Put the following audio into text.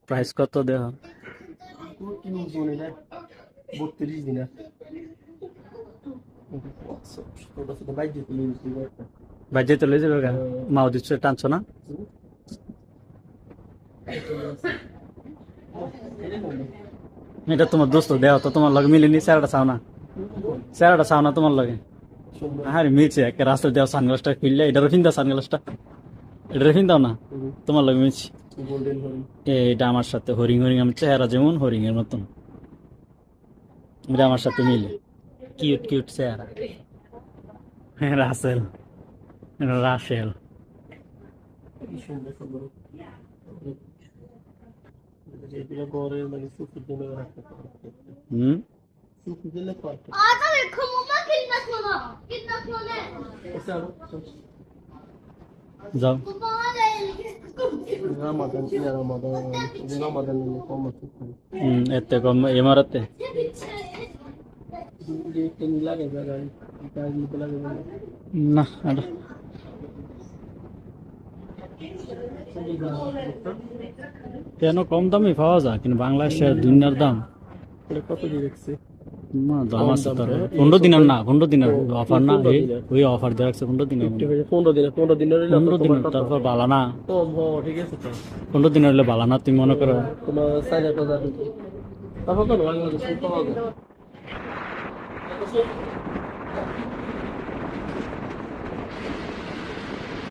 Price কত দেওয়া? 32 দিনা। বাজে তো লই যাবে গা, মাও দিচ্ছে টানছো না? এটা তোমার দোস্ত দেওয়া তো তোমার লগে মিলেনি, স্যারটা চাও না? স্যারটা চাও না তোমার লগে? হ্যাঁ মিলছে, একটা রাস্তা দেওয়া সানগ্লাসটা খুললে, এটারও ফিন্দা সানগ্লাসটা, এটারও ফিন্দাও না, তোমার লগে মিলছি। এটা আমার সাথে হরিং হরিং, আমার চেহারা যেমন হরিং এর মতন, এটা আমার সাথে মিলে। কিউট কিউট চেহারা। হ্যাঁ রাসেল, রাসেল। হুম। যাও। এতে কম এমারাতে না, এটা কেন কম দামে পাওয়া যায়, কিন্তু বাংলাদেশের দুনিয়ার দাম। কত দিয়ে দেখছি? না দাম আছে তোর, 15 দিনের না, 15 দিনের অফার না, ওই অফার দিয়ে রাখছে 15 দিনের। 15 দিনের 15 দিনের তারপর বালা না, কম ঠিক আছে তো। 15 দিনের হলে বালা না, তুমি মনে করো। তোমার সাইজ কত আছে? তারপর কেন বাংলাদেশে পাওয়া যায়?